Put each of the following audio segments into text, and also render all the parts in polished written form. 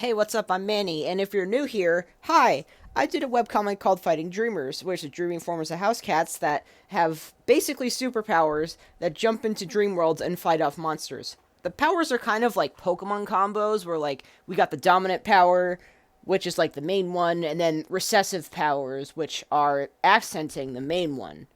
Hey, what's up? I'm Manny, and if you're new here, hi! I did a webcomic called Fighting Dreamers, which is dreaming forms of house cats that have basically superpowers that jump into dream worlds and fight off monsters. The powers are kind of like Pokemon combos, where like we got the dominant power, which is like the main one, and then recessive powers, which are accenting the main one.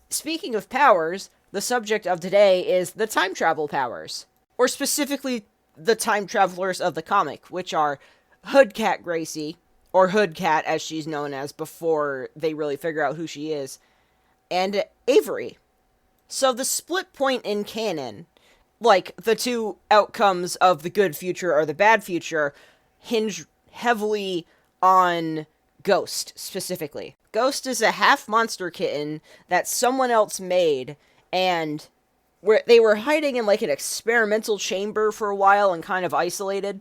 Speaking of powers, the subject of today is the time travel powers, or specifically the time travelers of the comic, which are Hoodcat Gracie, or Hoodcat as she's known as before they really figure out who she is, and Avery. So the split point in canon, like the two outcomes of the good future or the bad future, hinge heavily on Ghost specifically. Ghost is a half monster kitten that someone else made, and where they were hiding in like an experimental chamber for a while and kind of isolated.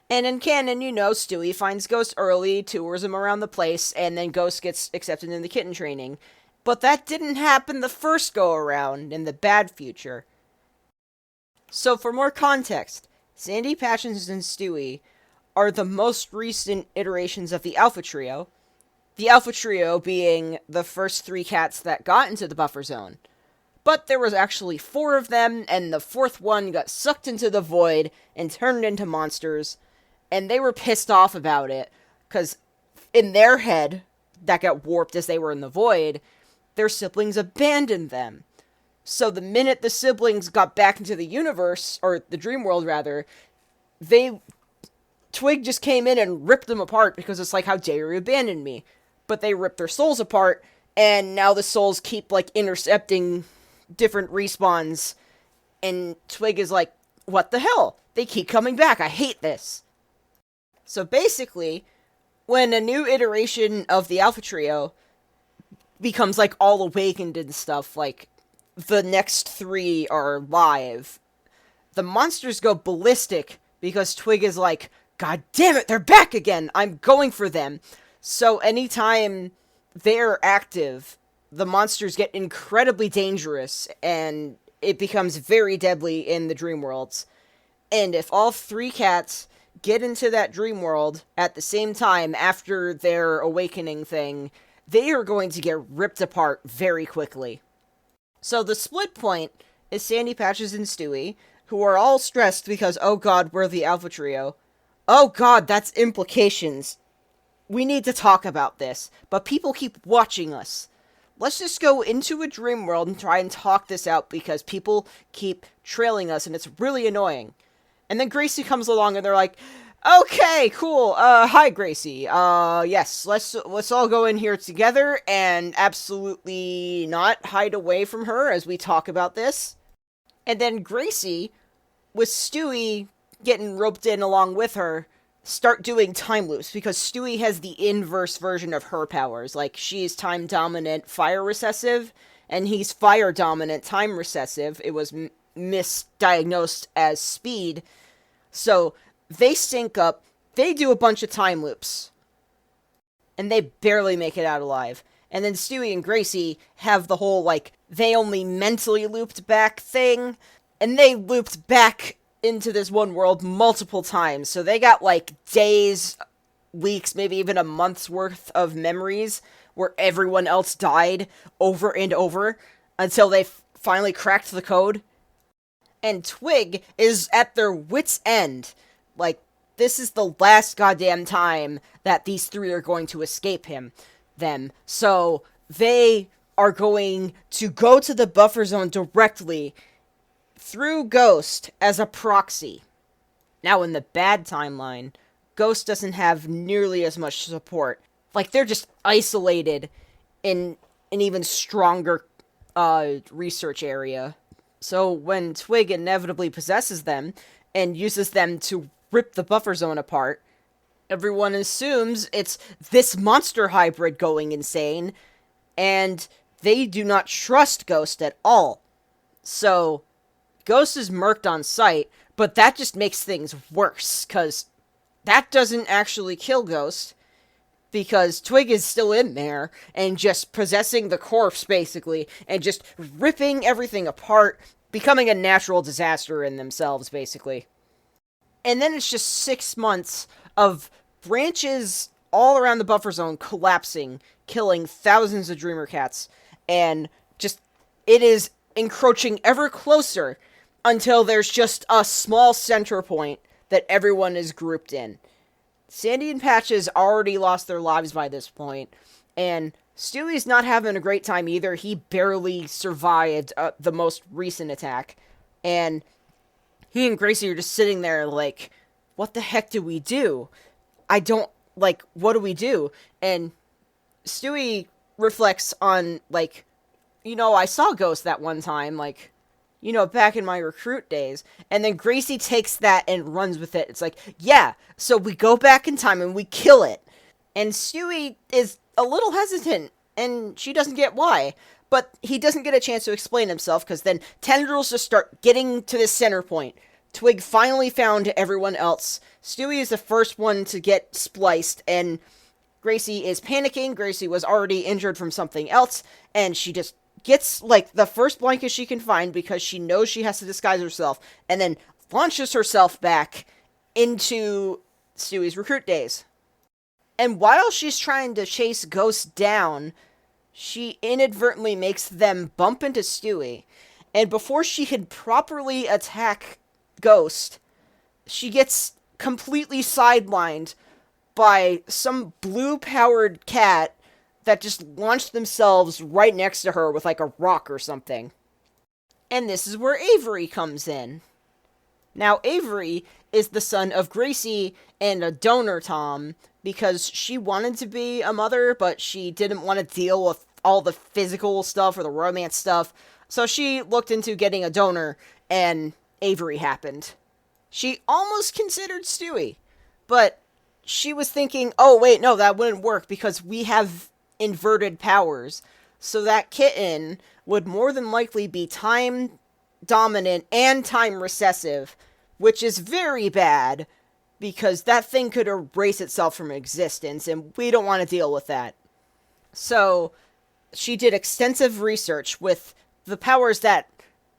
And in canon, Stewie finds Ghost early, tours him around the place, and then Ghost gets accepted into kitten training. But that didn't happen the first go around in the bad future. So for more context, Sandy Patches and Stewie are the most recent iterations of the Alpha Trio. The Alpha Trio being the first three cats that got into the buffer zone. But there was actually four of them, and the fourth one got sucked into the void and turned into monsters, and they were pissed off about it, because in their head, that got warped as they were in the void, their siblings abandoned them. So the minute the siblings got back into the universe, or the dream world rather, Twig just came in and ripped them apart, because it's like, how dare you abandon me? But they ripped their souls apart, and now the souls keep, like, intercepting different respawns, and Twig is like, what the hell? They keep coming back, I hate this. So basically, when a new iteration of the Alpha Trio becomes, like, all awakened and stuff, like, the next three are live, the monsters go ballistic, because Twig is like, God damn it, they're back again, I'm going for them. So anytime they're active, the monsters get incredibly dangerous, and it becomes very deadly in the dream worlds. And if all three cats get into that dream world at the same time after their awakening thing, they are going to get ripped apart very quickly. So the split point is Sandy Patches and Stewie, who are all stressed because, oh god, we're the Alpha Trio. Oh god, that's implications. We need to talk about this, but people keep watching us. Let's just go into a dream world and try and talk this out, because people keep trailing us and it's really annoying. And then Gracie comes along and they're like, okay, cool, hi Gracie, yes, let's all go in here together and absolutely not hide away from her as we talk about this. And then Gracie, with Stewie getting roped in along with her, start doing time loops, because Stewie has the inverse version of her powers. Like, she's time dominant, fire recessive, and he's fire dominant, time recessive. It was misdiagnosed as speed. So they sync up, they do a bunch of time loops, and they barely make it out alive. And then Stewie and Gracie have the whole, like, they only mentally looped back thing, and they looped back into this one world multiple times, so they got like days, weeks, maybe even a month's worth of memories where everyone else died over and over until they finally cracked the code. And Twig is at their wits' end. Like, this is the last goddamn time that these three are going to escape them. So they are going to go to the buffer zone directly through Ghost as a proxy. Now, in the bad timeline, Ghost doesn't have nearly as much support. Like, they're just isolated in an even stronger research area. So when Twig inevitably possesses them and uses them to rip the buffer zone apart, everyone assumes it's this monster hybrid going insane, and they do not trust Ghost at all. So Ghost is murked on sight, but that just makes things worse, because that doesn't actually kill Ghost, because Twig is still in there, and just possessing the corpse, basically, and just ripping everything apart, becoming a natural disaster in themselves, basically. And then it's just 6 months of branches all around the buffer zone collapsing, killing thousands of dreamer cats, and just it is encroaching ever closer until there's just a small center point that everyone is grouped in. Sandy and Patches already lost their lives by this point, and Stewie's not having a great time either. He barely survived the most recent attack, and he and Gracie are just sitting there like, what the heck do we do? What do we do? And Stewie reflects on, like, I saw Ghost that one time, like, back in my recruit days. And then Gracie takes that and runs with it. It's like, yeah, so we go back in time and we kill it. And Stewie is a little hesitant, and she doesn't get why. But he doesn't get a chance to explain himself, because then tendrils just start getting to the center point. Twig finally found everyone else. Stewie is the first one to get spliced, and Gracie is panicking. Gracie was already injured from something else, and she just gets, like, the first blanket she can find because she knows she has to disguise herself, and then launches herself back into Stewie's recruit days. And while she's trying to chase Ghost down, she inadvertently makes them bump into Stewie, and before she can properly attack Ghost, she gets completely sidelined by some blue-powered cat that just launched themselves right next to her with, like, a rock or something. And this is where Avery comes in. Now, Avery is the son of Gracie and a donor Tom, because she wanted to be a mother, but she didn't want to deal with all the physical stuff or the romance stuff, so she looked into getting a donor, and Avery happened. She almost considered Stewie, but she was thinking, oh wait, no, that wouldn't work because we have inverted powers. So that kitten would more than likely be time dominant and time recessive, which is very bad because that thing could erase itself from existence, and we don't want to deal with that. So she did extensive research with the powers that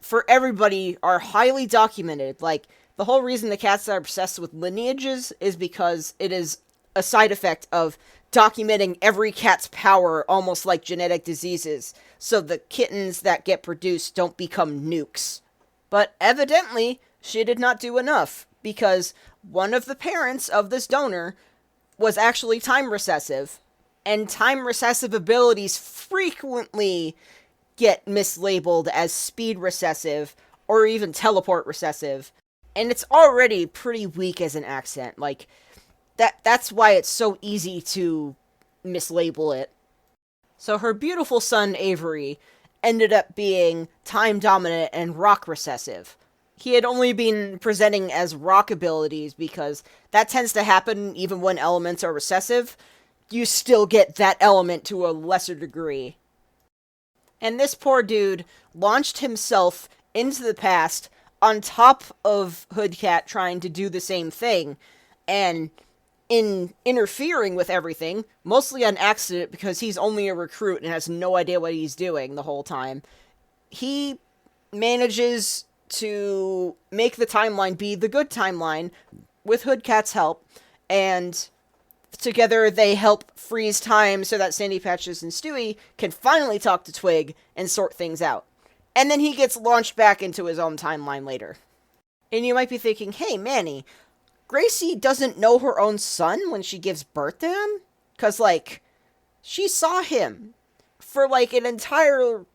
for everybody are highly documented. Like, the whole reason the cats are obsessed with lineages is because it is a side effect of documenting every cat's power, almost like genetic diseases, so the kittens that get produced don't become nukes. But evidently, she did not do enough, because one of the parents of this donor was actually time recessive, and time recessive abilities frequently get mislabeled as speed recessive or even teleport recessive, and it's already pretty weak as an accent. Like, that's why it's so easy to mislabel it. So her beautiful son Avery ended up being time dominant and rock recessive. He had only been presenting as rock abilities because that tends to happen even when elements are recessive. You still get that element to a lesser degree. And this poor dude launched himself into the past on top of Hoodcat trying to do the same thing, and in interfering with everything, mostly on accident because he's only a recruit and has no idea what he's doing the whole time, he manages to make the timeline be the good timeline with Hoodcat's help, and together they help freeze time so that Sandy Patches and Stewie can finally talk to Twig and sort things out. And then he gets launched back into his own timeline later. And you might be thinking, hey Manny, Gracie doesn't know her own son when she gives birth to him? Because, like, she saw him for, like, an entire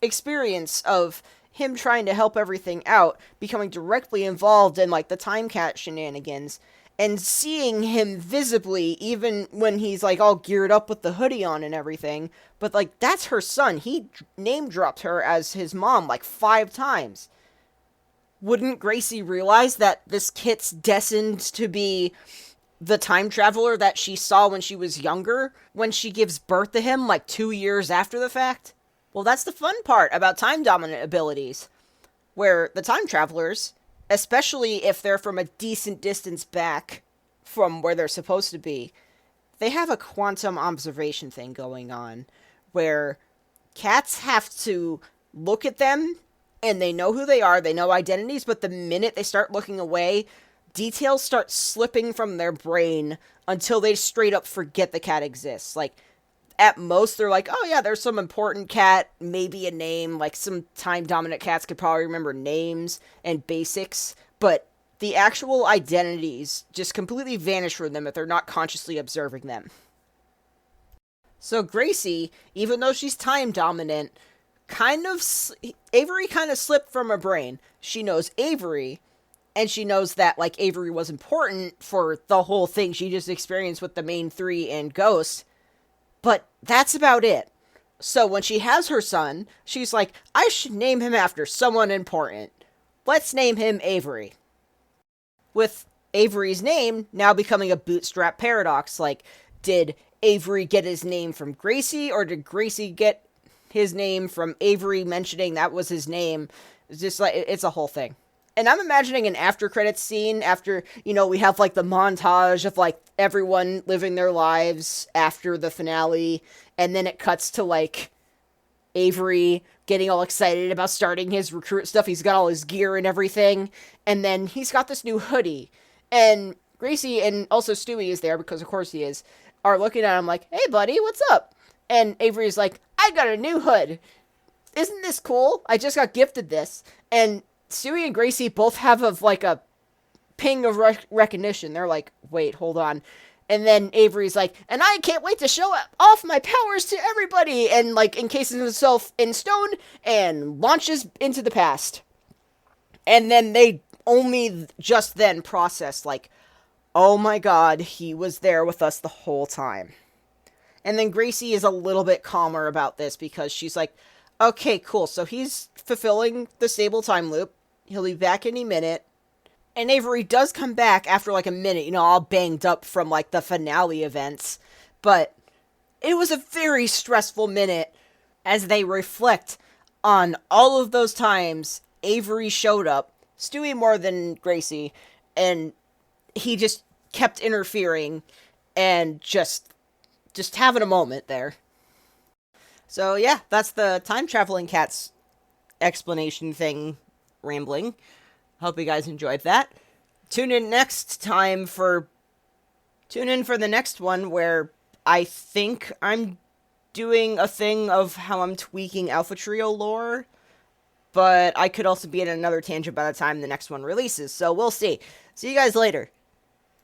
experience of him trying to help everything out, becoming directly involved in, like, the Time Cat shenanigans, and seeing him visibly, even when he's, like, all geared up with the hoodie on and everything. But, like, that's her son. He name-dropped her as his mom, like, 5 times. Wouldn't Gracie realize that this kit's destined to be the time traveler that she saw when she was younger, when she gives birth to him, like, 2 years after the fact? Well, that's the fun part about time-dominant abilities, where the time travelers, especially if they're from a decent distance back from where they're supposed to be, they have a quantum observation thing going on, where cats have to look at them, and they know who they are, they know identities, but the minute they start looking away, details start slipping from their brain until they straight up forget the cat exists. Like, at most, they're like, oh yeah, there's some important cat, maybe a name. Like, some time-dominant cats could probably remember names and basics, but the actual identities just completely vanish from them if they're not consciously observing them. So Gracie, even though she's time-dominant, Avery kind of slipped from her brain. She knows Avery, and she knows that, like, Avery was important for the whole thing she just experienced with the main three and Ghost, but that's about it. So when she has her son, she's like, I should name him after someone important. Let's name him Avery. With Avery's name now becoming a bootstrap paradox, like, did Avery get his name from Gracie, or did Gracie get his name from Avery mentioning that was his name? It's just like, it's a whole thing. And I'm imagining an after credits scene after, we have, like, the montage of, like, everyone living their lives after the finale, and then it cuts to, like, Avery getting all excited about starting his recruit stuff. He's got all his gear and everything, and then he's got this new hoodie. And Gracie and also Stewie is there, because of course he is, are looking at him like, hey buddy, what's up? And Avery's like, I got a new hood. Isn't this cool? I just got gifted this. And Stewie and Gracie both have a ping of recognition. They're like, wait, hold on. And then Avery's like, and I can't wait to show off my powers to everybody, and, like, encases himself in stone and launches into the past. And then they only just then process, like, oh my god, he was there with us the whole time. And then Gracie is a little bit calmer about this, because she's like, okay, cool, so he's fulfilling the stable time loop. He'll be back any minute. And Avery does come back after, like, a minute, all banged up from, like, the finale events. But it was a very stressful minute as they reflect on all of those times Avery showed up, Stewie more than Gracie, and he just kept interfering and just having a moment there. So yeah, that's the time traveling cats explanation thing, rambling. Hope you guys enjoyed that. Tune in for the next one, where I think I'm doing a thing of how I'm tweaking Alpha Trio lore, but I could also be in another tangent by the time the next one releases, so we'll see. See you guys later.